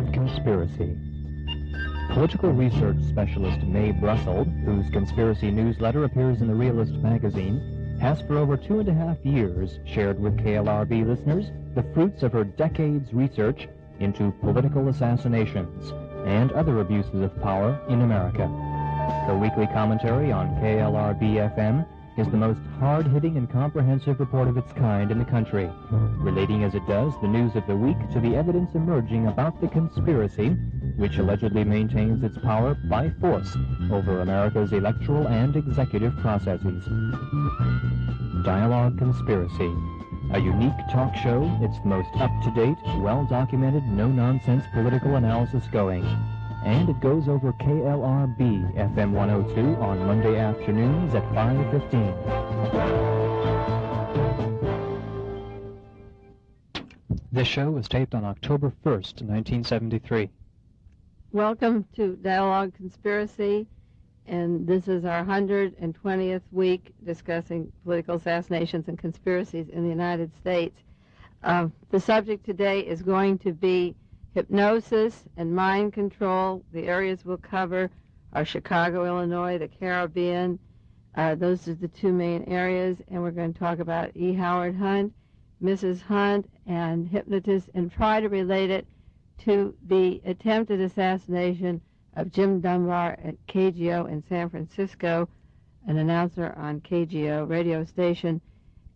Dialog Conspiracy. Political research specialist Mae Brussell, whose conspiracy newsletter appears in the Realist magazine, has for over 2.5 years shared with KLRB listeners the fruits of her decades' research into political assassinations and other abuses of power in America. Her weekly commentary on KLRB-FM is the most hard-hitting and comprehensive report of its kind in the country, relating as it does the news of the week to the evidence emerging about the conspiracy which allegedly maintains its power by force over America's electoral and executive processes. Dialog Conspiracy, a unique talk show. It's the most up-to-date, well-documented, no-nonsense political analysis going. And it goes over KLRB FM 102 on Monday afternoons at 5:15. This show was taped on October 1st, 1973. Welcome to Dialog Conspiracy, and this is our 120th week discussing political assassinations and conspiracies in the United States. The subject today is going to be hypnosis and mind control. The areas we'll cover are Chicago, Illinois, the Caribbean. Those are the two main areas, and we're going to talk about E. Howard Hunt, Mrs. Hunt, and hypnotists, and try to relate it to the attempted assassination of Jim Dunbar at KGO in San Francisco, an announcer on KGO radio station,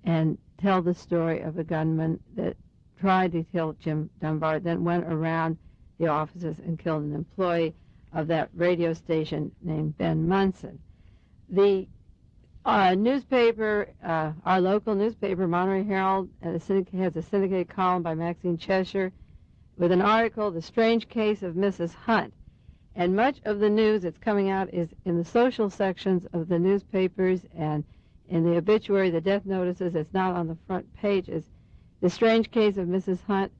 and tell the story of a gunman that tried to kill Jim Dunbar, then went around the offices and killed an employee of that radio station named Ben Munson. The newspaper, our local newspaper, Monterey Herald, has a syndicated column by Maxine Cheshire with an article, The Strange Case of Mrs. Hunt. And much of the news that's coming out is in the social sections of the newspapers, and in the obituary, the death notices. It's not on the front pages. The Strange Case of Mrs. Hunt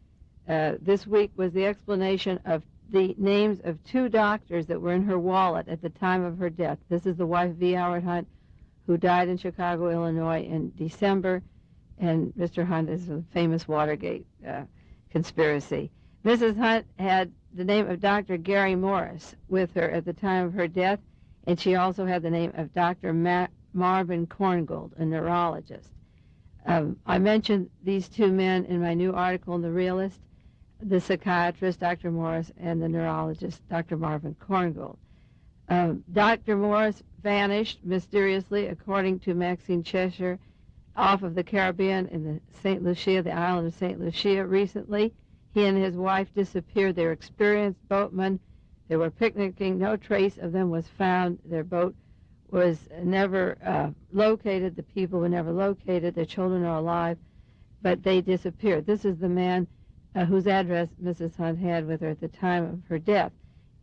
this week was the explanation of the names of two doctors that were in her wallet at the time of her death. This is the wife of E. Howard Hunt, who died in Chicago, Illinois in December, and Mr. Hunt is the famous Watergate conspiracy. Mrs. Hunt had the name of Dr. Gary Morris with her at the time of her death, and she also had the name of Dr. Marvin Korngold, a neurologist. I mentioned these two men in my new article in The Realist, the psychiatrist, Dr. Morris, and the neurologist, Dr. Marvin Korngold. Dr. Morris vanished mysteriously, according to Maxine Cheshire, off of the Caribbean in the St. Lucia, the island of St. Lucia, recently. He and his wife disappeared. They were experienced boatmen. They were picnicking. No trace of them was found. Their boat was never located. The people were never located. Their children are alive, but they disappeared. This is the man whose address Mrs. Hunt had with her at the time of her death.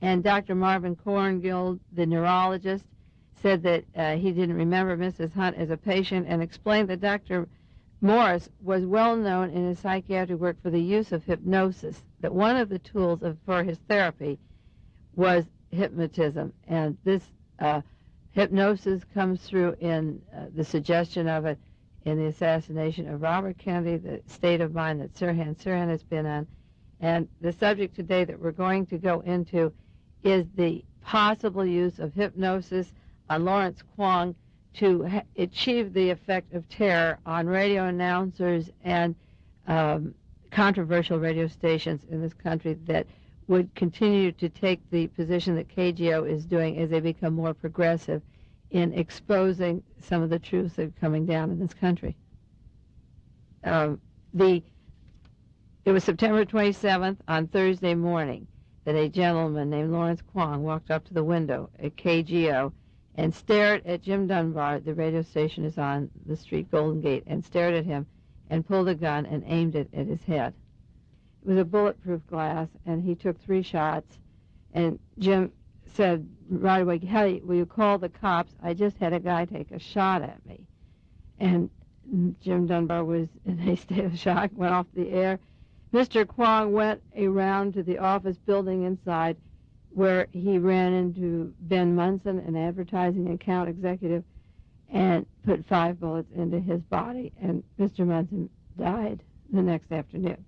And Dr. Marvin Korngold, the neurologist, said that he didn't remember Mrs. Hunt as a patient, and explained that Dr. Morris was well known in his psychiatric work for the use of hypnosis, that one of the tools for his therapy was hypnotism. And this hypnosis comes through in the suggestion of it in the assassination of Robert Kennedy, the state of mind that Sirhan has been on. And the subject today that we're going to go into is the possible use of hypnosis on Lawrence Kwong to achieve the effect of terror on radio announcers and controversial radio stations in this country that would continue to take the position that KGO is doing as they become more progressive in exposing some of the truths that are coming down in this country. It was September 27th on Thursday morning that a gentleman named Lawrence Kwong walked up to the window at KGO and stared at Jim Dunbar. The radio station is on the street Golden Gate, and stared at him and pulled a gun and aimed it at his head. It was a bulletproof glass, and he took 3 shots, and Jim said right away, "Hey, will you call the cops? I just had a guy take a shot at me." And Jim Dunbar was in a state of shock, went off the air. Mr. Kwong went around to the office building inside, where he ran into Ben Munson, an advertising account executive, and put 5 bullets into his body, and Mr. Munson died the next afternoon.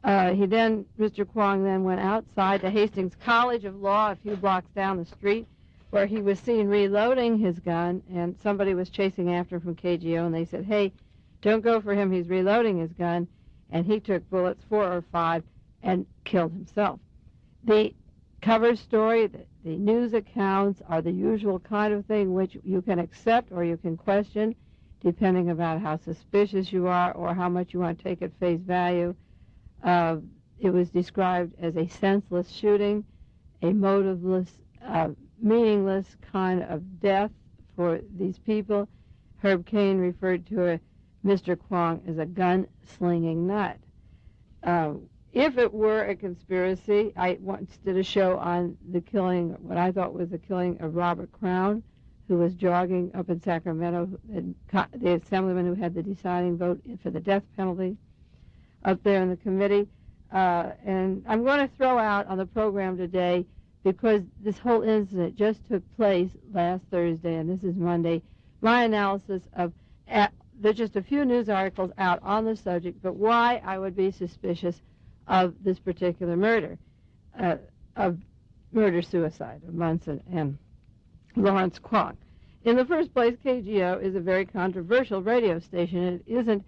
Mr. Kwong then went outside to Hastings College of Law a few blocks down the street, where he was seen reloading his gun, and somebody was chasing after him from KGO, and they said, hey, don't go for him, he's reloading his gun, and he took bullets, 4 or 5, and killed himself. The cover story, the news accounts are the usual kind of thing which you can accept or you can question, depending about how suspicious you are or how much you want to take at face value. It was described as a senseless shooting, a motiveless, meaningless kind of death for these people. Herb Cain referred to Mr. Kwong as a gun-slinging nut. If it were a conspiracy, I once did a show on the killing, what I thought was the killing of Robert Crown, who was jogging up in Sacramento, the assemblyman who had the deciding vote for the death penalty up there in the committee. And I'm going to throw out on the program today, because this whole incident just took place last Thursday, and this is Monday, my analysis of, there's just a few news articles out on the subject, but why I would be suspicious of this particular murder, of murder-suicide of Munson and Lawrence Kwong. In the first place, KGO is a very controversial radio station. It isn't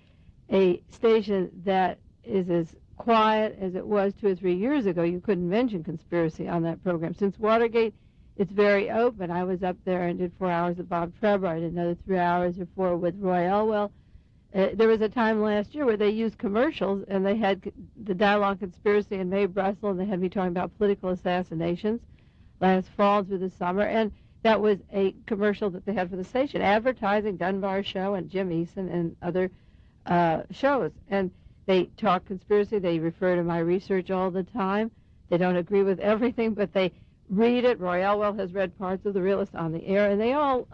a station that is as quiet as it was 2 or 3 years ago. You couldn't mention conspiracy on that program. Since Watergate, it's very open. I was up there and did 4 hours with Bob Trevor. I did another 3 hours or 4 with Roy Elwell. There was a time last year where they used commercials, and they had the Dialog Conspiracy and Mae Brussell, and they had me talking about political assassinations last fall through the summer, and that was a commercial that they had for the station, advertising Dunbar show and Jim Eason and other shows. And they talk conspiracy. They refer to my research all the time. They don't agree with everything, but they read it. Roy Elwell has read parts of The Realist on the air, and they all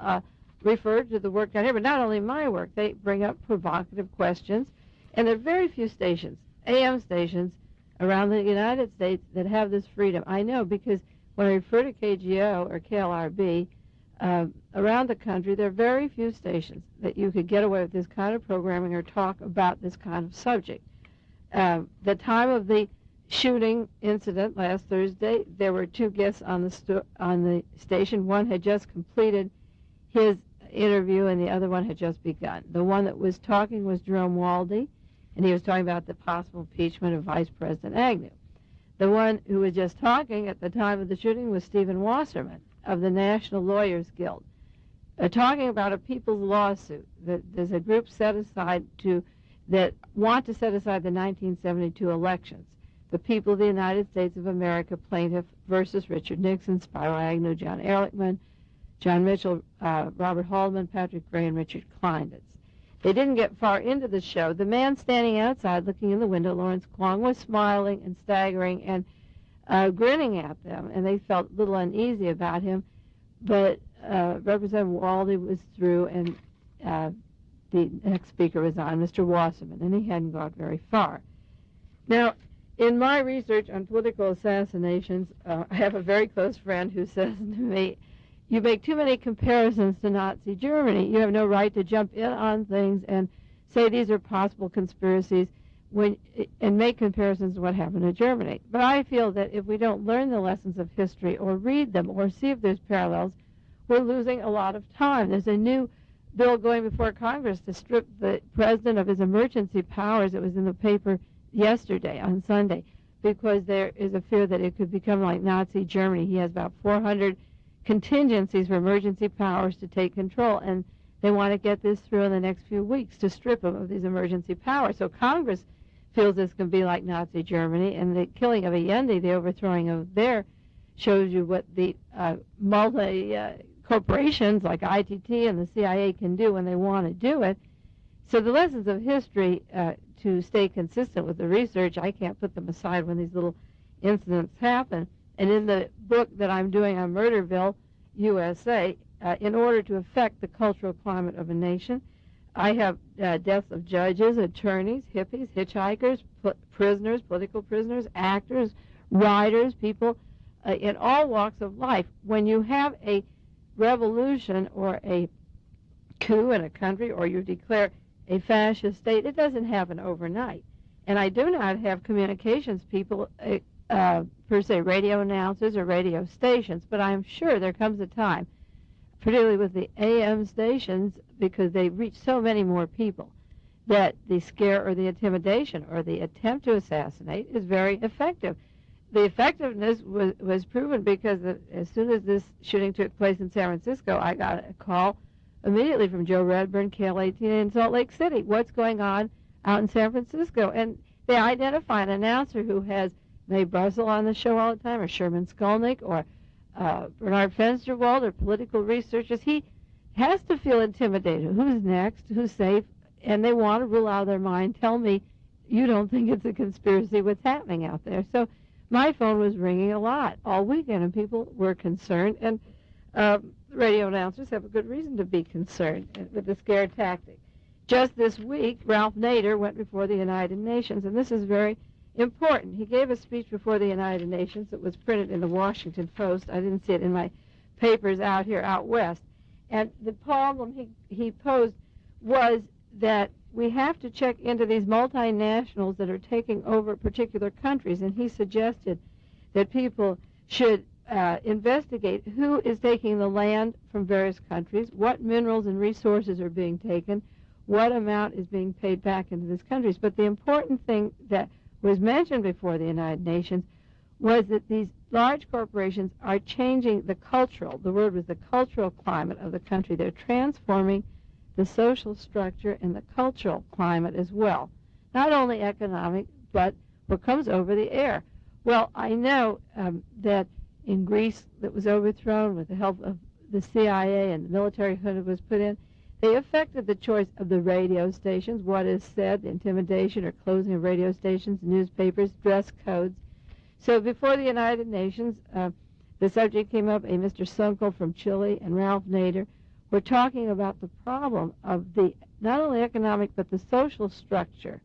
refer to the work down here, but not only my work. They bring up provocative questions, and there are very few stations, AM stations, around the United States that have this freedom. I know, because when I refer to KGO or KLRB, around the country, there are very few stations that you could get away with this kind of programming or talk about this kind of subject. The time of the shooting incident last Thursday, there were 2 guests on the station. One had just completed his interview, and the other one had just begun. The one that was talking was Jerome Waldy, and he was talking about the possible impeachment of Vice President Agnew. The one who was just talking at the time of the shooting was Stephen Wasserman of the National Lawyers Guild, talking about a people's lawsuit that there's a group set aside that want to set aside the 1972 elections. The people of the United States of America plaintiff versus Richard Nixon, Spiro Agnew, John Ehrlichman, John Mitchell, Robert Haldeman, Patrick Gray, and Richard Kleindienst. They didn't get far into the show. The man standing outside looking in the window, Lawrence Kwong, was smiling and staggering and grinning at them, and they felt a little uneasy about him. But Representative Waldy was through, and the next speaker was on, Mr. Wasserman, and he hadn't got very far. Now, in my research on political assassinations, I have a very close friend who says to me, you make too many comparisons to Nazi Germany. You have no right to jump in on things and say these are possible conspiracies and make comparisons to what happened to Germany. But I feel that if we don't learn the lessons of history or read them or see if there's parallels, we're losing a lot of time. There's a new bill going before Congress to strip the president of his emergency powers. It was in the paper yesterday, on Sunday, because there is a fear that it could become like Nazi Germany. He has about 400 contingencies for emergency powers to take control, and they want to get this through in the next few weeks to strip him of these emergency powers. So Congress feels this can be like Nazi Germany, and the killing of Allende, the overthrowing of there, shows you what the multi-corporations like ITT and the CIA can do when they want to do it. So the lessons of history, to stay consistent with the research, I can't put them aside when these little incidents happen. And in the book that I'm doing on Murderville, USA, in order to affect the cultural climate of a nation, I have deaths of judges, attorneys, hippies, hitchhikers, prisoners, political prisoners, actors, writers, people in all walks of life. When you have a revolution or a coup in a country, or you declare a fascist state, it doesn't happen overnight. And I do not have communications people, per se radio announcers or radio stations, but I'm sure there comes a time, particularly with the AM stations, because they reach so many more people, that the scare or the intimidation or the attempt to assassinate is very effective. The effectiveness was proven because as soon as this shooting took place in San Francisco, I got a call immediately from Joe Redburn, KL18 in Salt Lake City. What's going on out in San Francisco? And they identify an announcer who has Mae Brussell on the show all the time, or Sherman Skolnick, or Bernard Fensterwald, or political researchers. He has to feel intimidated. Who's next? Who's safe? And they want to rule out of their mind, tell me you don't think it's a conspiracy, what's happening out there. So my phone was ringing a lot all weekend, and people were concerned. And radio announcers have a good reason to be concerned with the scare tactic. Just this week, Ralph Nader went before the United Nations, and this is very important. He gave a speech before the United Nations that was printed in the Washington Post. I didn't see it in my papers out here out west. And the problem he posed was that we have to check into these multinationals that are taking over particular countries, and he suggested that people should investigate who is taking the land from various countries, what minerals and resources are being taken, what amount is being paid back into these countries. But the important thing that was mentioned before the United Nations was that these large corporations are changing the cultural climate of the country. They're transforming the social structure and the cultural climate as well. Not only economic, but what comes over the air. Well, I know that in Greece, that was overthrown with the help of the CIA and the military junta was put in, they affected the choice of the radio stations, what is said, the intimidation or closing of radio stations, newspapers, dress codes. So before the United Nations, the subject came up, Mr. Sunkel from Chile and Ralph Nader were talking about the problem of the not only economic but the social structure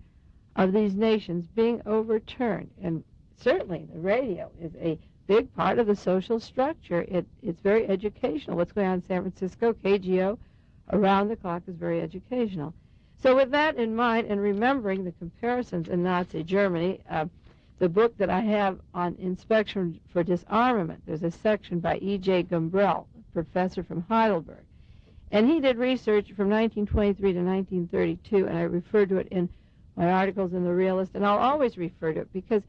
of these nations being overturned. And certainly the radio is a big part of the social structure. It's very educational. What's going on in San Francisco, KGO, around the clock is very educational. So with that in mind, and remembering the comparisons in Nazi Germany, the book that I have on inspection for disarmament, there's a section by E.J. Gumbrell, a professor from Heidelberg. And he did research from 1923 to 1932, and I refer to it in my articles in The Realist, and I'll always refer to it because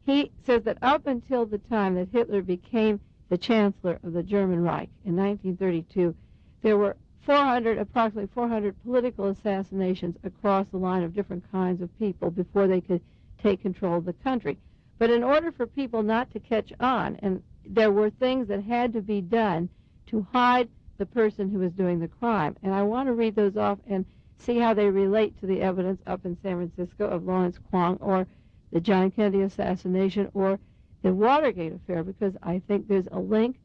he says that up until the time that Hitler became the chancellor of the German Reich in 1932, there were approximately 400 political assassinations across the line of different kinds of people before they could take control of the country. But in order for people not to catch on, and there were things that had to be done to hide the person who was doing the crime. And I want to read those off and see how they relate to the evidence up in San Francisco of Lawrence Kwong or the John Kennedy assassination or the Watergate affair, because I think there's a link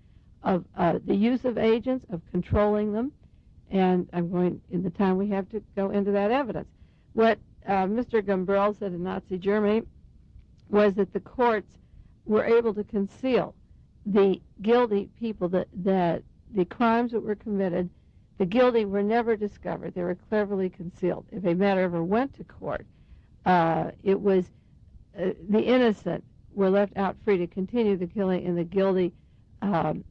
of the use of agents, of controlling them, and I'm going, in the time we have, to go into that evidence. What Mr. Gumbrell said in Nazi Germany was that the courts were able to conceal the guilty people, that the crimes that were committed, the guilty were never discovered. They were cleverly concealed. If a matter ever went to court, it was the innocent were left out free to continue the killing, and the guilty, the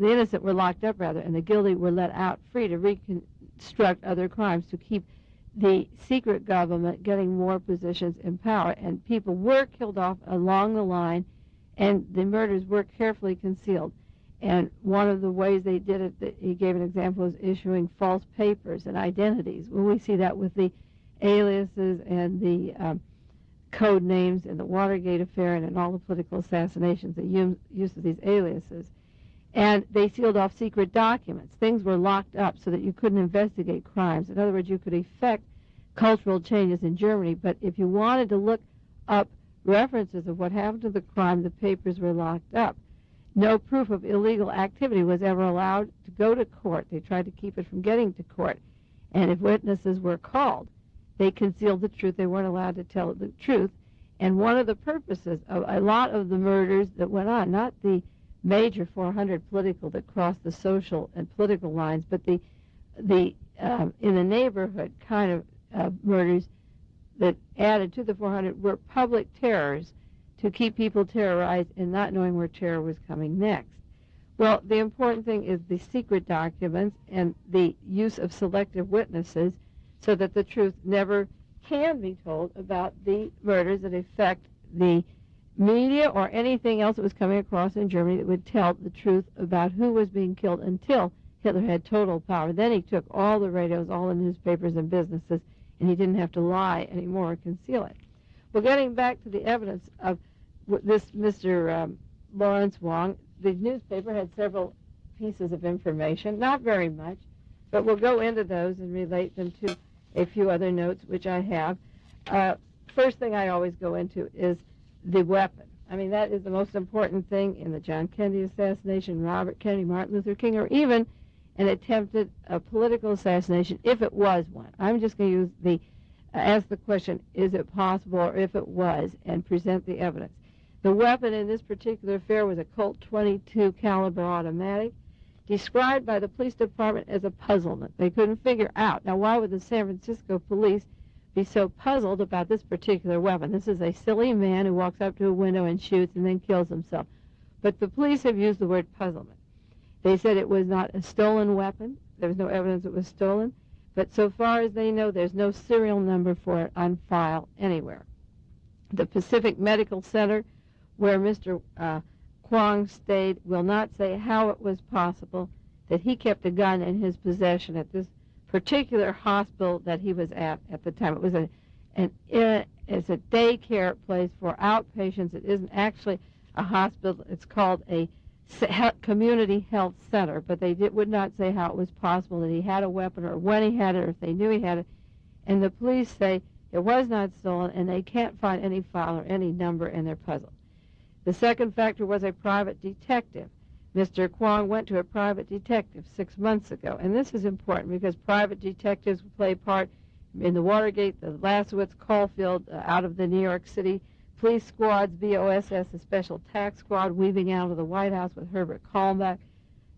innocent were locked up, rather, and the guilty were let out free to reconstruct other crimes, to keep the secret government getting more positions in power. And people were killed off along the line, and the murders were carefully concealed. And one of the ways they did it, that he gave an example, was issuing false papers and identities. Well, we see that with the aliases and the code names in the Watergate affair and in all the political assassinations, the use of these aliases. And they sealed off secret documents. Things were locked up so that you couldn't investigate crimes. In other words, you could effect cultural changes in Germany, but if you wanted to look up references of what happened to the crime, the papers were locked up. No proof of illegal activity was ever allowed to go to court. They tried to keep it from getting to court. And if witnesses were called, they concealed the truth. They weren't allowed to tell the truth. And one of the purposes of a lot of the murders that went on, not the major 400 political that crossed the social and political lines, but the in the neighborhood kind of murders, that added to the 400 were public terrors to keep people terrorized and not knowing where terror was coming next. Well, the important thing is the secret documents and the use of selective witnesses so that the truth never can be told about the murders that affect the media or anything else that was coming across in Germany that would tell the truth about who was being killed until Hitler had total power. Then he took all the radios, all the newspapers and businesses, and he didn't have to lie anymore or conceal it. Well, getting back to the evidence of this Mr. Lawrence Wong, the newspaper had several pieces of information, not very much, but we'll go into those and relate them to a few other notes which I have. First thing I always go into is the weapon. I mean, that is the most important thing in the John Kennedy assassination, Robert Kennedy, Martin Luther King, or even an attempted political assassination, if it was one. I'm just going to use ask the question, is it possible, or if it was, and present the evidence. The weapon in this particular affair was a Colt .22 caliber automatic, described by the police department as a puzzlement. They couldn't figure out. Now, why would the San Francisco police be so puzzled about this particular weapon? This is a silly man who walks up to a window and shoots and then kills himself. But the police have used the word puzzlement. They said it was not a stolen weapon. There was no evidence it was stolen. But so far as they know, there's no serial number for it on file anywhere. The Pacific Medical Center, where Mr. Kwong stayed, will not say how it was possible that he kept a gun in his possession at this particular hospital that he was at the time. It was it's a daycare place for outpatients. It isn't actually a hospital. It's called a community health center, but they would not say how it was possible that he had a weapon or when he had it or if they knew he had it. And the police say it was not stolen, and they can't find any file or any number, and they're puzzled. The second factor was a private detective. Mr. Kwong went to a private detective 6 months ago, and this is important because private detectives play part in the Watergate, the Lasowitz, Caulfield, out of the New York City police squads, BOSS, the Special Tax Squad, weaving out of the White House with Herbert Kalmbach,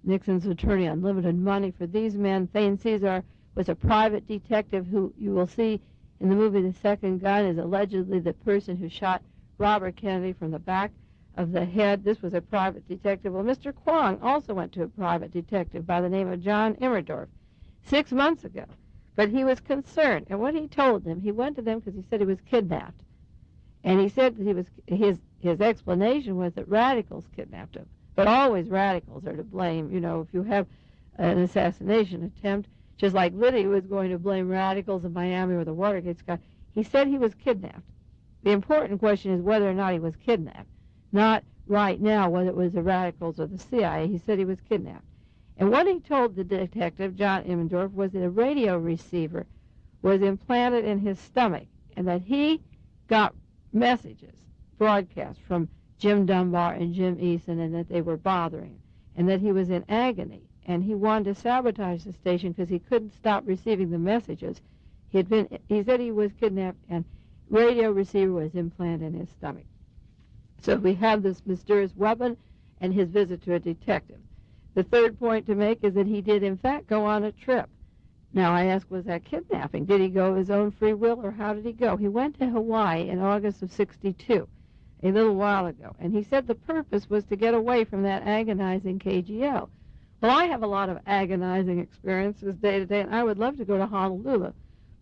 Nixon's attorney on limited money for these men. Thane Caesar was a private detective who you will see in the movie The Second Gun is allegedly the person who shot Robert Kennedy from the back of the head. This was a private detective. Well, Mr. Kwong also went to a private detective by the name of John Immerdorf 6 months ago. But he was concerned, and what he told them, he went to them because he said he was kidnapped. And he said that he was his explanation was that radicals kidnapped him. But always radicals are to blame. You know, if you have an assassination attempt, just like Liddy was going to blame radicals in Miami or the Watergate Scott, he said he was kidnapped. The important question is whether or not he was kidnapped, not right now whether it was the radicals or the CIA. He said he was kidnapped. And what he told the detective, John Immendorf, was that a radio receiver was implanted in his stomach and that he got messages broadcast from Jim Dunbar and Jim Eason and that they were bothering him and that he was in agony and he wanted to sabotage the station because he couldn't stop receiving the messages. He said he was kidnapped and radio receiver was implanted in his stomach. So we have this mysterious weapon and his visit to a detective. The third point to make is that he did in fact go on a trip. Now, I ask, was that kidnapping? Did he go of his own free will, or how did he go? He went to Hawaii in August of '62, a little while ago, and he said the purpose was to get away from that agonizing KGO. Well, I have a lot of agonizing experiences day to day, and I would love to go to Honolulu,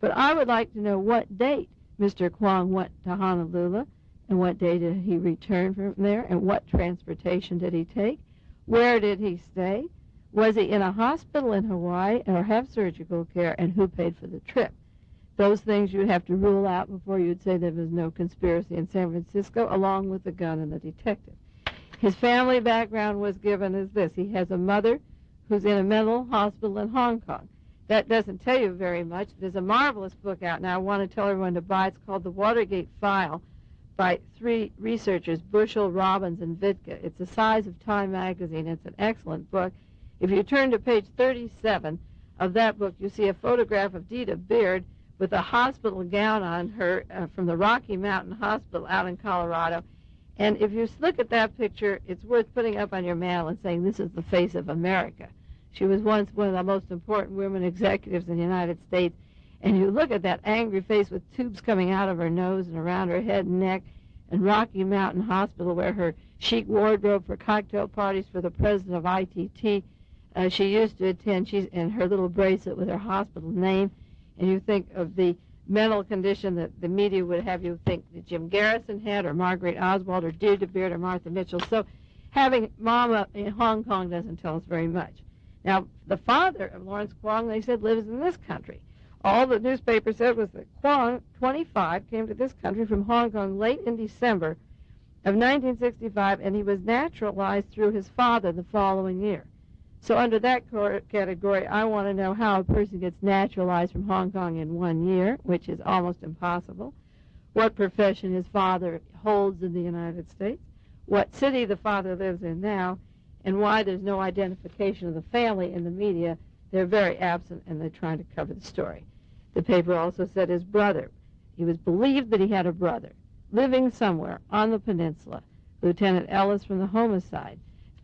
but I would like to know what date Mr. Kwong went to Honolulu, and what day did he return from there, and what transportation did he take, where did he stay, was he in a hospital in Hawaii or have surgical care, and who paid for the trip? Those things you'd have to rule out before you'd say there was no conspiracy in San Francisco, along with the gun and the detective. His family background was given as this. He has a mother who's in a mental hospital in Hong Kong. That doesn't tell you very much. There's a marvelous book out now I want to tell everyone to buy. It's called The Watergate File by 3 researchers, Bushell, Robbins, and Vitka. It's the size of Time magazine. It's an excellent book. If you turn to page 37 of that book, you see a photograph of Dita Beard with a hospital gown on her from the Rocky Mountain Hospital out in Colorado. And if you look at that picture, it's worth putting up on your mantle and saying, this is the face of America. She was once one of the most important women executives in the United States. And you look at that angry face with tubes coming out of her nose and around her head and neck, and Rocky Mountain Hospital, where her chic wardrobe for cocktail parties for the president of ITT she used to attend, she's in her little bracelet with her hospital name, and you think of the mental condition that the media would have you think that Jim Garrison had, or Margaret Oswald, or Deirdre Beard, or Martha Mitchell. So having Mama in Hong Kong doesn't tell us very much. Now, the father of Lawrence Kwong, they said, lives in this country. All the newspaper said was that Kwong, 25, came to this country from Hong Kong late in December of 1965, and he was naturalized through his father the following year. So under that category, I want to know how a person gets naturalized from Hong Kong in 1 year, which is almost impossible, what profession his father holds in the United States, what city the father lives in now, and why there's no identification of the family in the media. They're very absent, and they're trying to cover the story. The paper also said his brother. He was believed that he had a brother living somewhere on the peninsula. Lieutenant Ellis from the homicide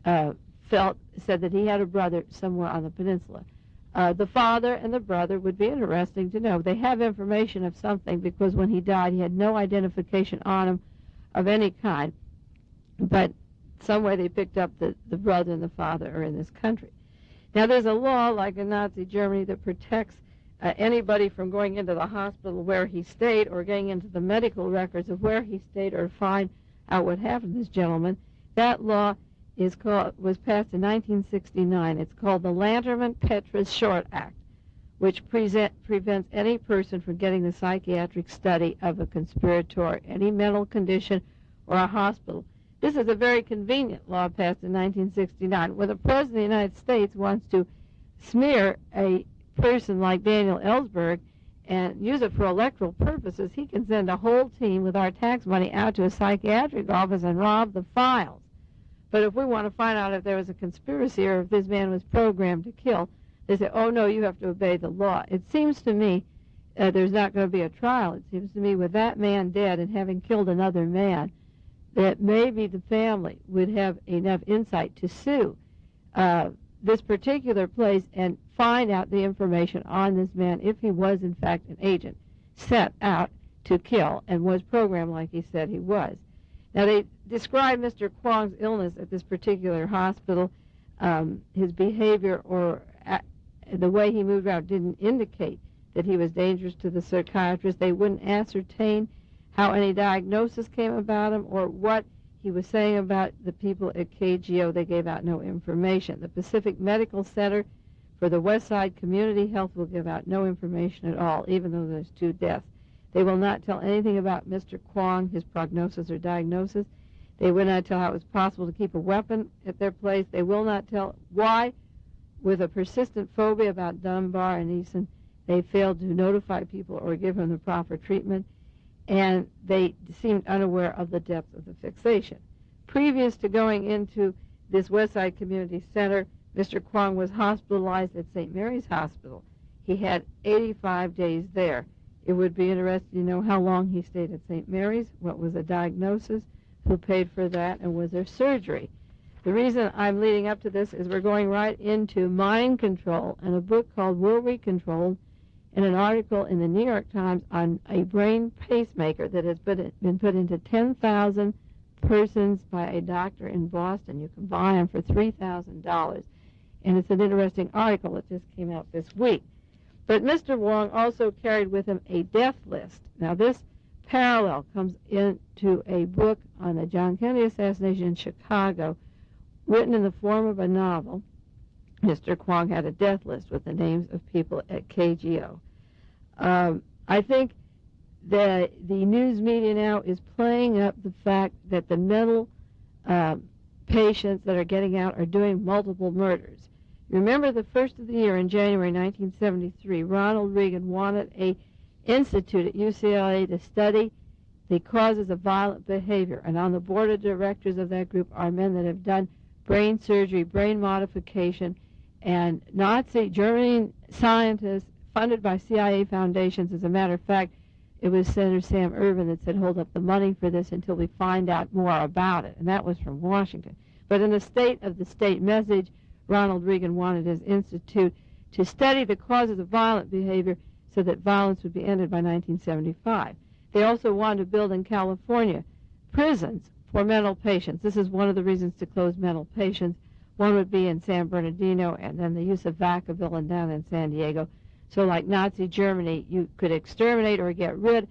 said that he had a brother somewhere on the peninsula. The father and the brother would be interesting to know. They have information of something because when he died, he had no identification on him of any kind. But some way they picked up that the brother and the father are in this country. Now, there's a law, like in Nazi Germany, that protects anybody from going into the hospital where he stayed or getting into the medical records of where he stayed or find out what happened to this gentleman. That law was passed in 1969. It's called the Lanterman-Petrus Short Act, which prevents any person from getting the psychiatric study of a conspirator, any mental condition, or a hospital. This is a very convenient law passed in 1969. When the President of the United States wants to smear a person like Daniel Ellsberg and use it for electoral purposes, he can send a whole team with our tax money out to a psychiatric office and rob the files. But if we want to find out if there was a conspiracy or if this man was programmed to kill, they say, oh, no, you have to obey the law. It seems to me there's not going to be a trial. It seems to me with that man dead and having killed another man, that maybe the family would have enough insight to sue this particular place and find out the information on this man if he was, in fact, an agent set out to kill and was programmed like he said he was. Now, they describe Mr. Kwong's illness at this particular hospital. His behavior or the way he moved around didn't indicate that he was dangerous to the psychiatrist. They wouldn't ascertain how any diagnosis came about him or what he was saying about the people at KGO. They gave out no information. The Pacific Medical Center for the West Side Community Health will give out no information at all, even though there's 2 deaths. They will not tell anything about Mr. Kwong, his prognosis or diagnosis. They will not tell how it was possible to keep a weapon at their place. They will not tell why, with a persistent phobia about Dunbar and Eason, they failed to notify people or give him the proper treatment, and they seemed unaware of the depth of the fixation. Previous to going into this Westside Community Center, Mr. Kwong was hospitalized at St. Mary's Hospital. He had 85 days there. It would be interesting to know how long he stayed at St. Mary's, what was the diagnosis, who paid for that, and was there surgery. The reason I'm leading up to this is we're going right into mind control and a book called Were We Controlled, and an article in the New York Times on a brain pacemaker that has been put into 10,000 persons by a doctor in Boston. You can buy them for $3,000. And it's an interesting article that just came out this week. But Mr. Wong also carried with him a death list. Now, this parallel comes into a book on the John Kennedy assassination in Chicago, written in the form of a novel. Mr. Kwong had a death list with the names of people at KGO. I think that the news media now is playing up the fact that the mental patients that are getting out are doing multiple murders. Remember the first of the year in January 1973, Ronald Reagan wanted an institute at UCLA to study the causes of violent behavior, and on the board of directors of that group are men that have done brain surgery, brain modification, and Nazi German scientists funded by CIA foundations. As a matter of fact, it was Senator Sam Ervin that said, hold up the money for this until we find out more about it, and that was from Washington. But in the State of the State message, Ronald Reagan wanted his institute to study the causes of violent behavior so that violence would be ended by 1975. They also wanted to build in California prisons for mental patients. This is one of the reasons to close mental patients. One would be in San Bernardino, and then the use of Vacaville and down in San Diego. So like Nazi Germany, you could exterminate or get rid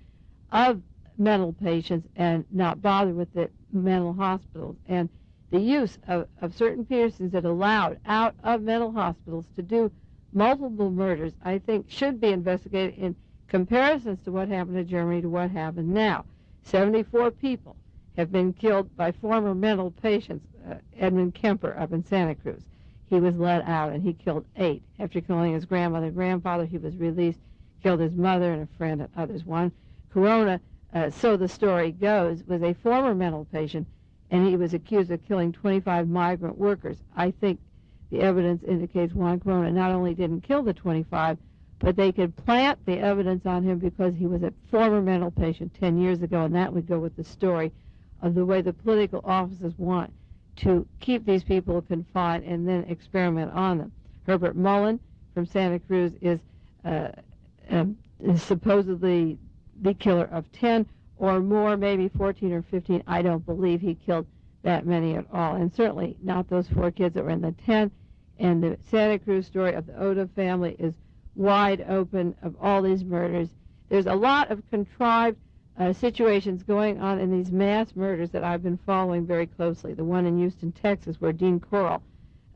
of mental patients and not bother with the mental hospitals. And the use of certain persons that allowed out of mental hospitals to do multiple murders, I think, should be investigated in comparisons to what happened to Germany to what happened now. 74 people have been killed by former mental patients. Edmund Kemper up in Santa Cruz. He was let out, and he killed 8. After killing his grandmother and grandfather, he was released, killed his mother and a friend and others. One, Corona, so the story goes, was a former mental patient, and he was accused of killing 25 migrant workers. I think the evidence indicates Juan Corona not only didn't kill the 25, but they could plant the evidence on him because he was a former mental patient 10 years ago, and that would go with the story of the way the political offices want to keep these people confined and then experiment on them. Herbert Mullen from Santa Cruz is supposedly the killer of 10 or more, maybe 14 or 15. I don't believe he killed that many at all, and certainly not those 4 kids that were in the tent. And the Santa Cruz story of the Oda family is wide open of all these murders. There's a lot of contrived situations going on in these mass murders that I've been following very closely. The one in Houston, Texas, where Dean Corll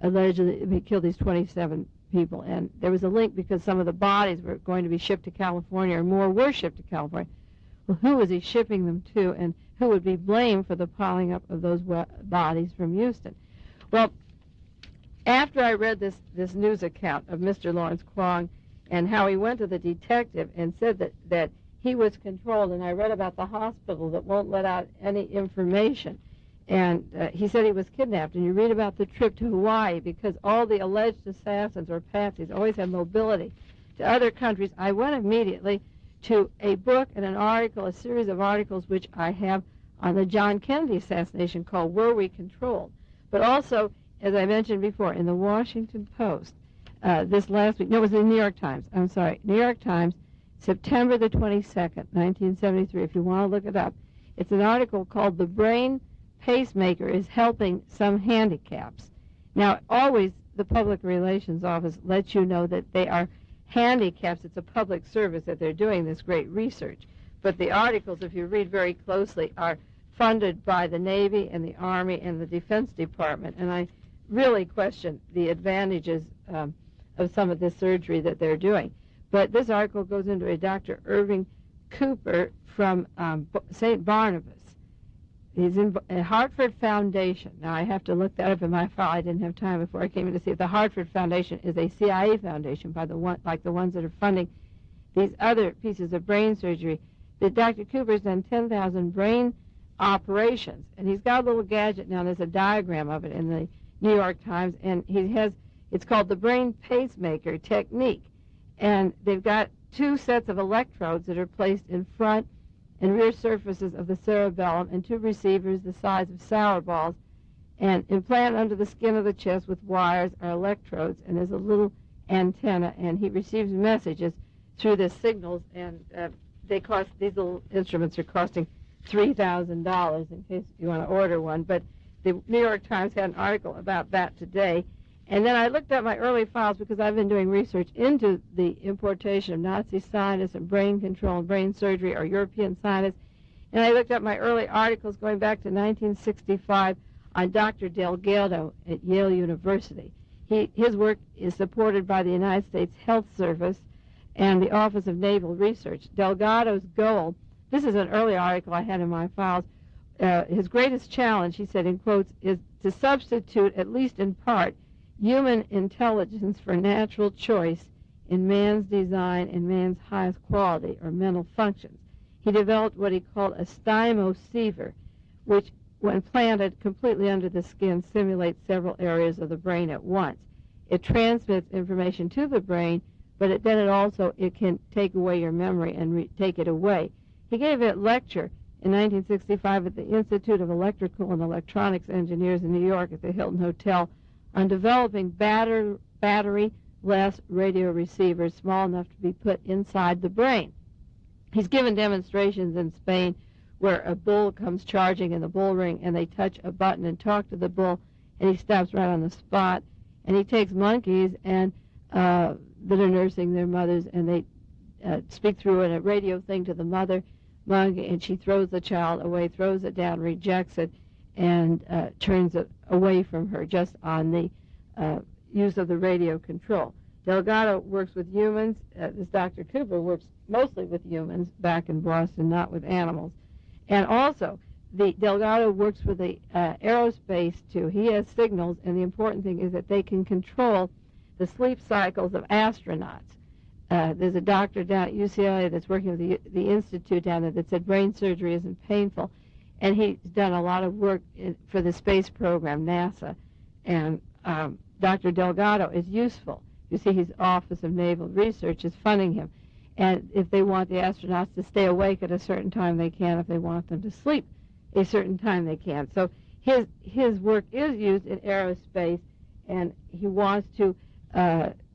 allegedly killed these 27 people. And there was a link because some of the bodies were going to be shipped to California, or more were shipped to California. Well, who was he shipping them to, and who would be blamed for the piling up of those bodies from Houston? Well, after I read this news account of Mr. Lawrence Kwong and how he went to the detective and said that he was controlled, and I read about the hospital that won't let out any information, and he said he was kidnapped, and you read about the trip to Hawaii because all the alleged assassins or patsies always have mobility to other countries. I went immediately to a book and an article, a series of articles which I have on the John Kennedy assassination called Were We Controlled? But also, as I mentioned before, in the Washington Post this last week, no, it was the New York Times, I'm sorry, New York Times, September the 22nd, 1973, if you want to look it up. It's an article called The Brain Pacemaker is Helping Some Handicaps. Now, always the Public Relations Office lets you know that they are handicaps. It's a public service that they're doing this great research. But the articles, if you read very closely, are funded by the Navy and the Army and the Defense Department. And I really question the advantages of some of this surgery that they're doing. But this article goes into a Dr. Irving Cooper from St. Barnabas. He's in a Hartford Foundation. Now, I have to look that up in my file. I didn't have time before I came in to see if the Hartford Foundation is a CIA foundation, like the ones that are funding these other pieces of brain surgery. That Dr. Cooper's done 10,000 brain operations, and he's got a little gadget now. There's a diagram of it in the New York Times, and it's called the brain pacemaker technique. And they've got 2 sets of electrodes that are placed in front and rear surfaces of the cerebellum and 2 receivers the size of sour balls, and implanted under the skin of the chest with wires are electrodes, and there's a little antenna, and he receives messages through the signals, and these little instruments are costing $3,000 in case you want to order one. But the New York Times had an article about that today. And then I looked at my early files because I've been doing research into the importation of Nazi scientists and brain control and brain surgery, or European scientists. And I looked at my early articles going back to 1965 on Dr. Delgado at Yale University. His work is supported by the United States Health Service and the Office of Naval Research. Delgado's goal, this is an early article I had in my files, his greatest challenge, he said in quotes, is to substitute, at least in part, human intelligence for natural choice in man's design and man's highest quality, or mental functions. He developed what he called a stymoceiver, which, when planted completely under the skin, simulates several areas of the brain at once. It transmits information to the brain, but it can take away your memory and take it away. He gave a lecture in 1965 at the Institute of Electrical and Electronics Engineers in New York at the Hilton Hotel on developing battery less radio receivers small enough to be put inside the brain. He's given demonstrations in Spain where a bull comes charging in the bull ring and they touch a button and talk to the bull, and he stops right on the spot. And he takes monkeys and that are nursing their mothers, and they speak through a radio thing to the mother monkey, and she throws the child away, throws it down, rejects it, and turns it away from her just on the use of the radio control. Delgado works with humans. This Dr. Cooper works mostly with humans back in Boston, not with animals. And also, the Delgado works with the aerospace, too. He has signals, and the important thing is that they can control the sleep cycles of astronauts. There's a doctor down at UCLA that's working with the institute down there that said brain surgery isn't painful, and he's done a lot of work for the space program, NASA, and Dr. Delgado is useful. You see, his Office of Naval Research is funding him, and if they want the astronauts to stay awake at a certain time, they can. If they want them to sleep a certain time, they can. So his work is used in aerospace, and he wants to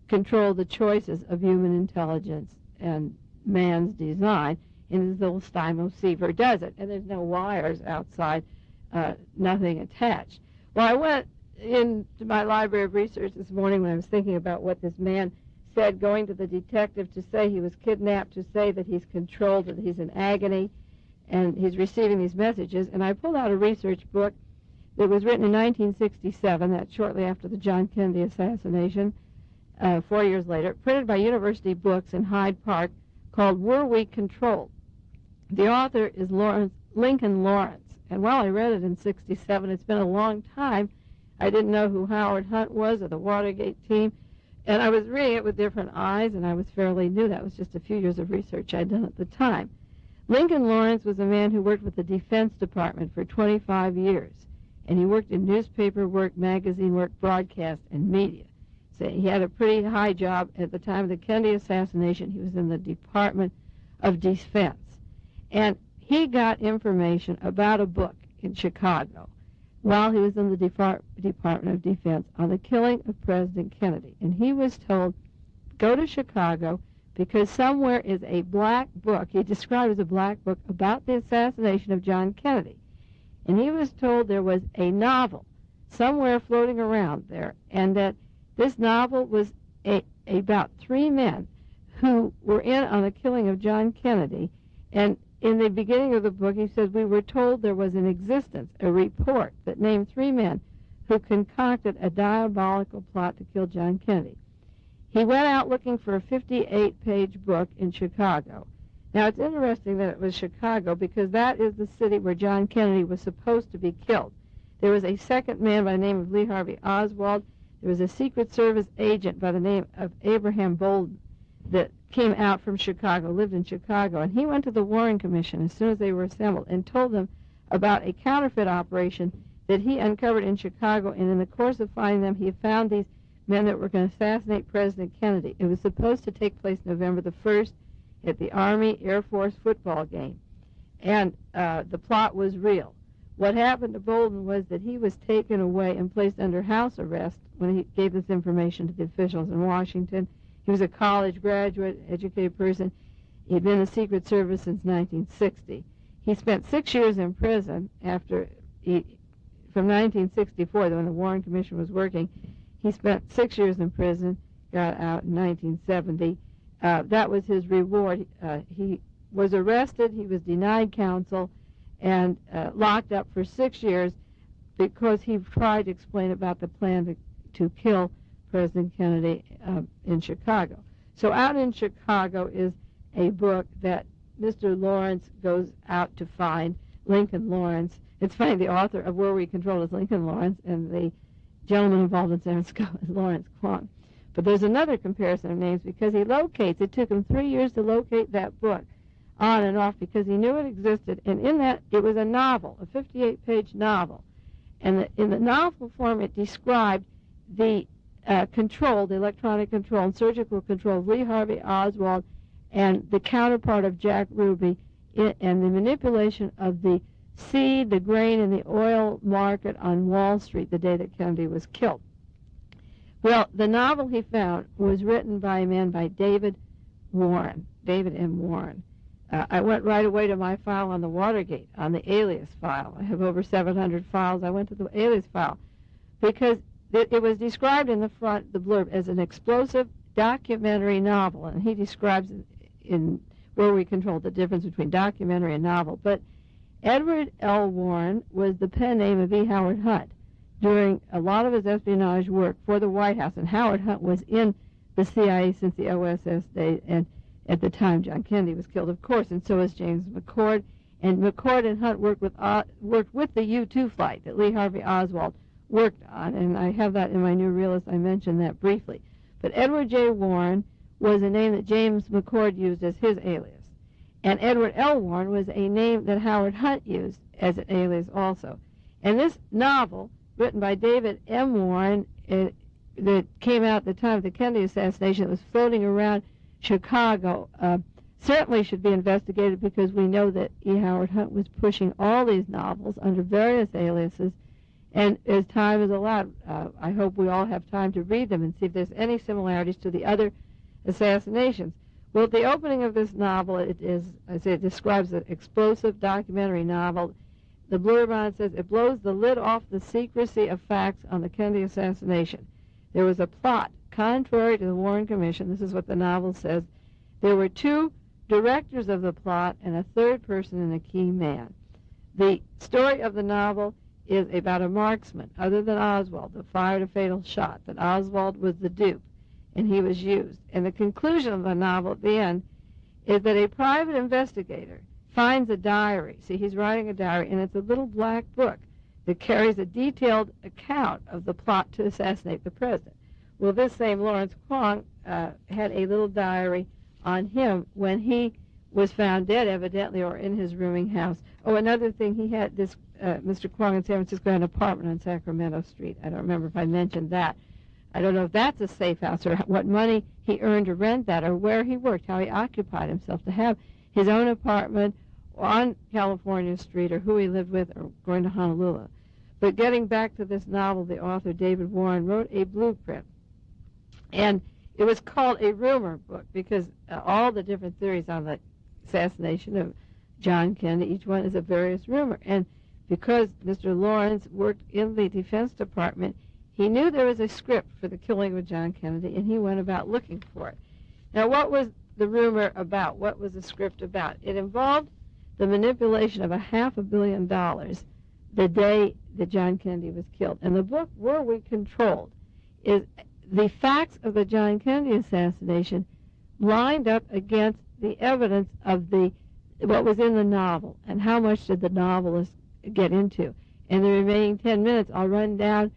control the choices of human intelligence and man's design, and his little Stymoceiver does it, and there's no wires outside, nothing attached. Well, I went into my library of research this morning when I was thinking about what this man said, going to the detective to say he was kidnapped, to say that he's controlled, that he's in agony, and he's receiving these messages. And I pulled out a research book that was written in 1967, that's shortly after the John Kennedy assassination, 4 years later, printed by University Books in Hyde Park, called Were We Controlled? The author is Lincoln Lawrence. And while I read it in 67, it's been a long time. I didn't know who Howard Hunt was or the Watergate team. And I was reading it with different eyes, and I was fairly new. That was just a few years of research I'd done at the time. Lincoln Lawrence was a man who worked with the Defense Department for 25 years. And he worked in newspaper work, magazine work, broadcast, and media. So he had a pretty high job. At the time of the Kennedy assassination, he was in the Department of Defense. And he got information about a book in Chicago while he was in the Department of Defense on the killing of President Kennedy. And he was told, go to Chicago because somewhere is a black book, he described as a black book, about the assassination of John Kennedy. And he was told there was a novel somewhere floating around there, and that this novel was about three men who were in on the killing of John Kennedy. And in the beginning of the book, he says, we were told there was in existence a report that named three men who concocted a diabolical plot to kill John Kennedy. He went out looking for a 58-page book in Chicago. Now, it's interesting that it was Chicago because that is the city where John Kennedy was supposed to be killed. There was a second man by the name of Lee Harvey Oswald. There was a Secret Service agent by the name of Abraham Bolden that came out from Chicago, lived in Chicago, and he went to the Warren Commission as soon as they were assembled and told them about a counterfeit operation that he uncovered in Chicago, and in the course of finding them, he found these men that were going to assassinate President Kennedy. It was supposed to take place November the 1st at the Army Air Force football game, and the plot was real. What happened to Bolden was that he was taken away and placed under house arrest when he gave this information to the officials in Washington. He was a college graduate, educated person. He had been in the Secret Service since 1960. He spent 6 years in prison from 1964, when the Warren Commission was working. He spent 6 years in prison, got out in 1970. That was his reward. He was arrested. He was denied counsel and locked up for 6 years because he tried to explain about the plan to kill President Kennedy in Chicago. So out in Chicago is a book that Mr. Lawrence goes out to find, Lincoln Lawrence. It's funny, the author of Were We Controlled is Lincoln Lawrence, and the gentleman involved in San Francisco is Lawrence Kwong. But there's another comparison of names because he locates, it took him 3 years to locate that book on and off because he knew it existed, and in that, it was a novel, a 58-page novel. And in the novel form, it described the control, the electronic control and surgical control of Lee Harvey Oswald and the counterpart of Jack Ruby and the manipulation of the seed, the grain, and the oil market on Wall Street the day that Kennedy was killed. Well, the novel he found was written by a man by David M. Warren. I went right away to my file on the Watergate, on the alias file. I have over 700 files. I went to the alias file because it was described in the front, the blurb, as an explosive documentary novel, and he describes in Where We Control the difference between documentary and novel. But Edward L. Warren was the pen name of E. Howard Hunt during a lot of his espionage work for the White House, and Howard Hunt was in the CIA since the OSS days, and at the time John Kennedy was killed, of course, and so was James McCord. And McCord and Hunt worked with the U-2 flight that Lee Harvey Oswald worked on, and I have that in my new realist. I mentioned that briefly. But Edward J. Warren was a name that James McCord used as his alias, and Edward L. Warren was a name that Howard Hunt used as an alias also. And this novel, written by David M. Warren, that came out at the time of the Kennedy assassination, that was floating around Chicago, certainly should be investigated, because we know that E. Howard Hunt was pushing all these novels under various aliases, and as time is allowed, I hope we all have time to read them and see if there's any similarities to the other assassinations. Well, at the opening of this novel, it describes an explosive documentary novel. The blurb on it says, it blows the lid off the secrecy of facts on the Kennedy assassination. There was a plot contrary to the Warren Commission. This is what the novel says. There were two directors of the plot and a third person and a key man. The story of the novel is about a marksman, other than Oswald, that fired a fatal shot, that Oswald was the dupe, and he was used. And the conclusion of the novel at the end is that a private investigator finds a diary. See, he's writing a diary, and it's a little black book that carries a detailed account of the plot to assassinate the president. Well, this same Lawrence Kwong had a little diary on him when he was found dead, evidently, or in his rooming house. Oh, another thing, he had this, Mr. Kwong in San Francisco had an apartment on Sacramento Street. I don't remember if I mentioned that. I don't know if that's a safe house or what money he earned to rent that or where he worked, how he occupied himself to have his own apartment on California Street, or who he lived with, or going to Honolulu. But getting back to this novel, the author, David Warren, wrote a blueprint. And it was called a rumor book because all the different theories on the assassination of John Kennedy, each one is a various rumor. And because Mr. Lawrence worked in the Defense Department, he knew there was a script for the killing of John Kennedy, and he went about looking for it. Now, what was the rumor about? What was the script about? It involved the manipulation of $500 million the day that John Kennedy was killed. And the book, Were We Controlled, is the facts of the John Kennedy assassination lined up against the evidence of what was in the novel, and how much did the novelist get into. In the remaining 10 minutes, I'll run down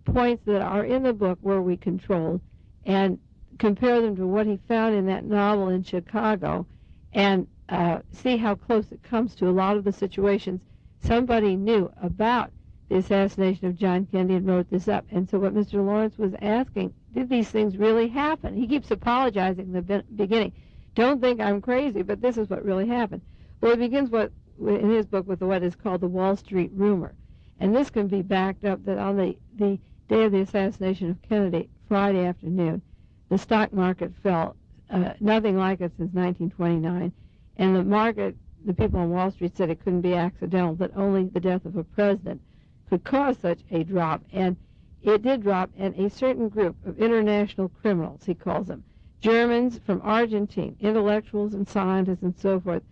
points that are in the book, Were We Controlled, and compare them to what he found in that novel in Chicago, and see how close it comes to a lot of the situations somebody knew about the assassination of John Kennedy and wrote this up. And so what Mr. Lawrence was asking, did these things really happen? He keeps apologizing in the beginning. Don't think I'm crazy, but this is what really happened. Well, he begins in his book with what is called the Wall Street rumor. And this can be backed up that on the day of the assassination of Kennedy, Friday afternoon, the stock market fell, nothing like it since 1929. And the people on Wall Street said it couldn't be accidental, that only the death of a president could cause such a drop. And it did drop, and a certain group of international criminals, he calls them, Germans from Argentina, intellectuals and scientists and so forth,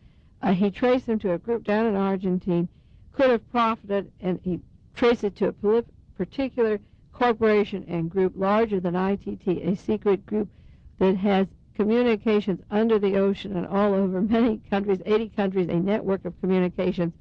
he traced them to a group down in Argentina, could have profited, and he traced it to a particular corporation and group larger than ITT, a secret group that has communications under the ocean and all over many countries, 80 countries, a network of communications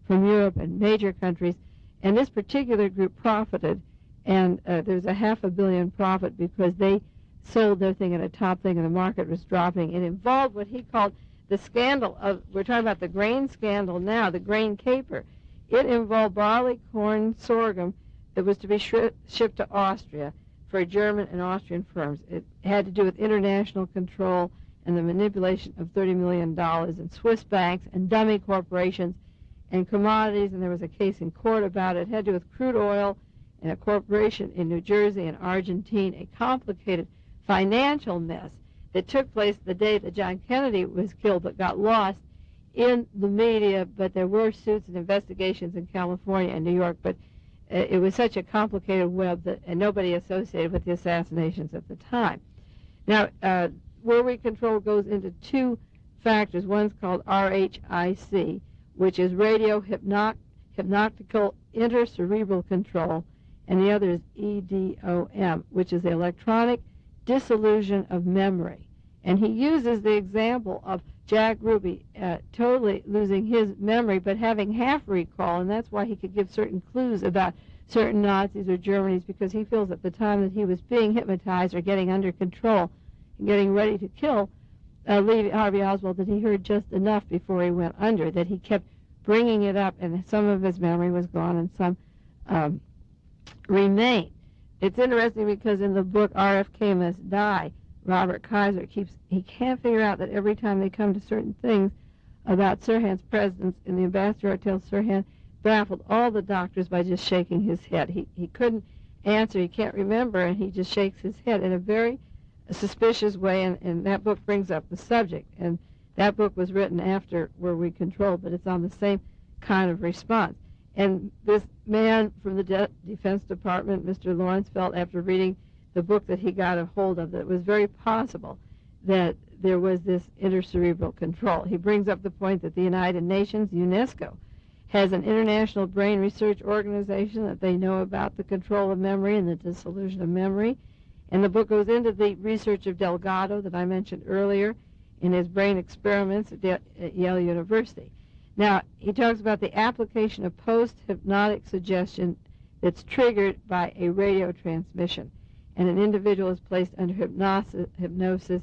from Europe and major countries. And this particular group profited, and there's a $500 million profit because they sold their thing at a top thing and the market was dropping. It involved what he called the scandal of, we're talking about the grain scandal now, the grain caper. It involved barley, corn, sorghum that was to be shipped to Austria for German and Austrian firms. It had to do with international control and the manipulation of $30 million in Swiss banks and dummy corporations and commodities, and there was a case in court about it. It had to do with crude oil and a corporation in New Jersey and Argentina, a complicated financial mess that took place the day that John Kennedy was killed but got lost in the media. But there were suits and investigations in California and New York, but it was such a complicated web that and nobody associated with the assassinations at the time. Now, where we control goes into two factors. One's called RHIC, which is radio hypnotical intercerebral control, and the other is EDOM, which is the electronic dissolution of memory. And he uses the example of Jack Ruby totally losing his memory but having half recall, and that's why he could give certain clues about certain Nazis or Germans, because he feels at the time that he was being hypnotized or getting under control and getting ready to kill Lee Harvey Oswald, that he heard just enough before he went under, that he kept bringing it up, and some of his memory was gone and some remained. It's interesting because in the book RFK Must Die, Robert Kaiser he can't figure out that every time they come to certain things about Sirhan's presence in the Ambassador Hotel, Sirhan baffled all the doctors by just shaking his head. He couldn't answer, he can't remember, and he just shakes his head in a very suspicious way, and that book brings up the subject. And that book was written after Where We Control, but it's on the same kind of response. And this man from the Defense Department, Mr. Lawrence, felt after reading the book that he got a hold of that it was very possible that there was this intercerebral control. He brings up the point that the United Nations, UNESCO, has an international brain research organization that they know about the control of memory and the dissolution of memory. And the book goes into the research of Delgado that I mentioned earlier in his brain experiments at Yale University. Now, he talks about the application of post-hypnotic suggestion that's triggered by a radio transmission. And an individual is placed under hypnosis,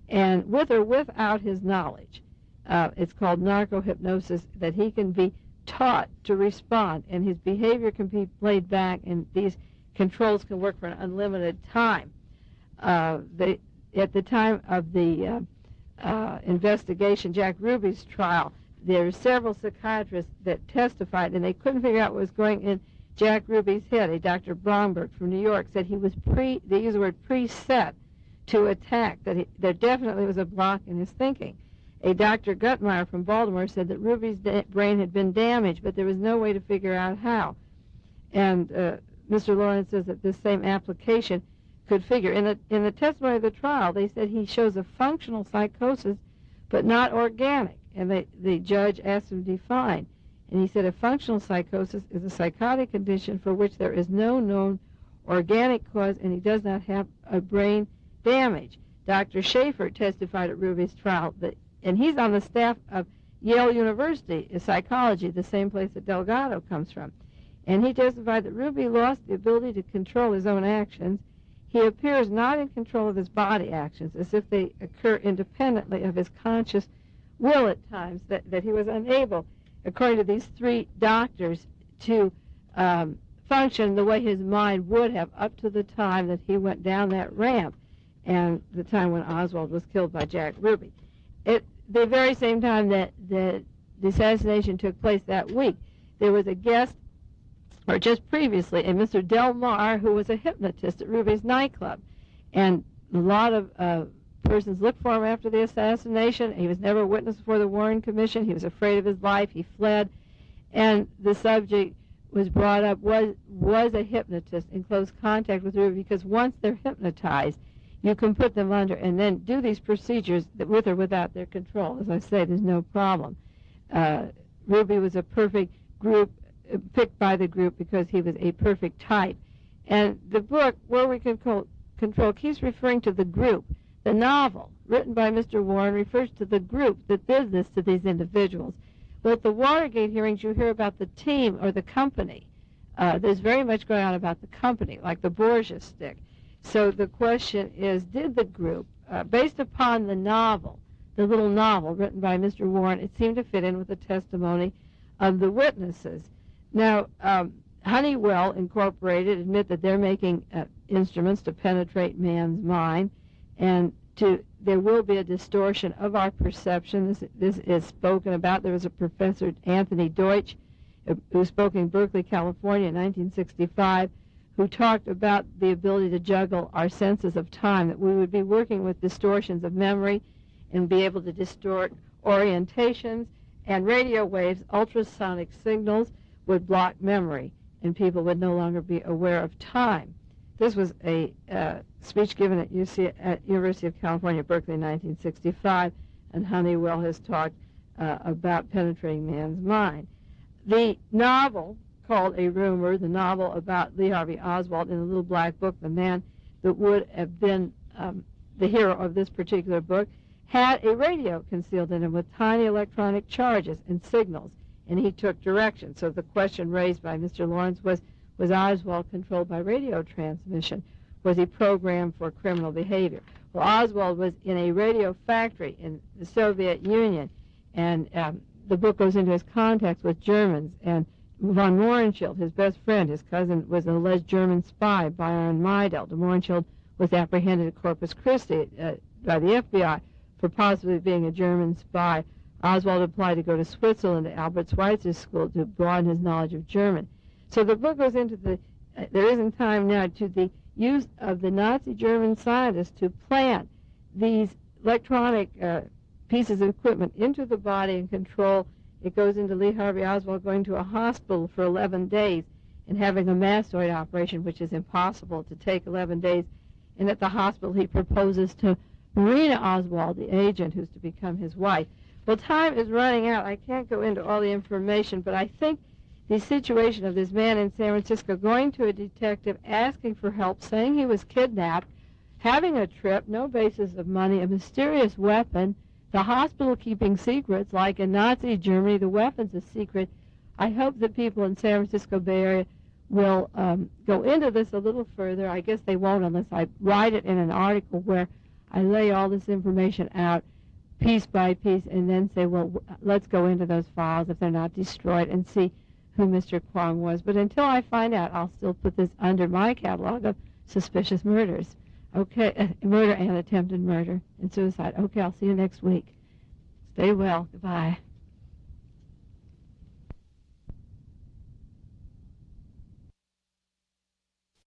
and with or without his knowledge, it's called narco-hypnosis, that he can be taught to respond, and his behavior can be played back, and these controls can work for an unlimited time. At the time of the investigation, Jack Ruby's trial, there were several psychiatrists that testified, and they couldn't figure out what was going in Jack Ruby's head. A Dr. Bromberg from New York said he was they use the word preset to attack, that there definitely was a block in his thinking. A Dr. Guttmeyer from Baltimore said that Ruby's brain had been damaged, but there was no way to figure out how. And Mr. Lawrence says that this same application could figure. In the testimony of the trial, they said he shows a functional psychosis, but not organic. And the judge asked him to define. And he said a functional psychosis is a psychotic condition for which there is no known organic cause, and he does not have a brain damage. Dr. Schaefer testified at Ruby's trial, and he's on the staff of Yale University in psychology, the same place that Delgado comes from. And he testified that Ruby lost the ability to control his own actions. He appears not in control of his body actions, as if they occur independently of his conscious will at times, that he was unable, according to these three doctors, to function the way his mind would have up to the time that he went down that ramp and the time when Oswald was killed by Jack Ruby. At the very same time that the assassination took place that week, there was a guest, or just previously, a Mr. Delmar, who was a hypnotist at Ruby's nightclub. And a lot of persons looked for him after the assassination. He was never witness before the Warren Commission. He was afraid of his life. He fled. And the subject was brought up, was a hypnotist in close contact with Ruby, because once they're hypnotized, you can put them under and then do these procedures that, with or without their control. As I say, there's no problem. Ruby was a perfect group, picked by the group because he was a perfect type. And the book, Where We Control, keeps referring to the group. The novel, written by Mr. Warren, refers to the group that did this to these individuals. But at the Watergate hearings, you hear about the team or the company. There's very much going on about the company, like the Borgia stick. So the question is, did the group, based upon the novel, the little novel written by Mr. Warren, it seemed to fit in with the testimony of the witnesses. Now, Honeywell Incorporated admit that they're making instruments to penetrate man's mind, and there will be a distortion of our perception. This is spoken about. There was a professor, Anthony Deutsch, who spoke in Berkeley, California in 1965, who talked about the ability to juggle our senses of time, that we would be working with distortions of memory and be able to distort orientations, and radio waves, ultrasonic signals, would block memory, and people would no longer be aware of time. This was a speech given at University of California, Berkeley in 1965, and Honeywell has talked about penetrating man's mind. The novel called A Rumor, the novel about Lee Harvey Oswald in the little black book, the man that would have been the hero of this particular book, had a radio concealed in him with tiny electronic charges and signals, and he took direction. So the question raised by Mr. Lawrence was Oswald controlled by radio transmission? Was he programmed for criminal behavior? Well, Oswald was in a radio factory in the Soviet Union, and the book goes into his contacts with Germans, and von Mohrenschildt, his best friend, his cousin, was an alleged German spy, Byron Meidel. De Mohrenschildt was apprehended at Corpus Christi by the FBI for possibly being a German spy. Oswald applied to go to Switzerland to Albert Schweitzer's school to broaden his knowledge of German. So the book goes into there isn't time now, to the use of the Nazi German scientists to plant these electronic pieces of equipment into the body and control. It goes into Lee Harvey Oswald going to a hospital for 11 days and having a mastoid operation, which is impossible to take 11 days. And at the hospital, he proposes to Marina Oswald, the agent who's to become his wife. Well, time is running out. I can't go into all the information, but I think the situation of this man in San Francisco going to a detective, asking for help, saying he was kidnapped, having a trip, no basis of money, a mysterious weapon, the hospital keeping secrets, like in Nazi Germany, the weapon's a secret. I hope that people in San Francisco Bay Area will go into this a little further. I guess they won't unless I write it in an article where I lay all this information out piece by piece and then say, well, let's go into those files if they're not destroyed and see who Mr. Kwong was. But until I find out, I'll still put this under my catalog of suspicious murders. Okay, murder and attempted murder and suicide. Okay, I'll see you next week. Stay well. Goodbye.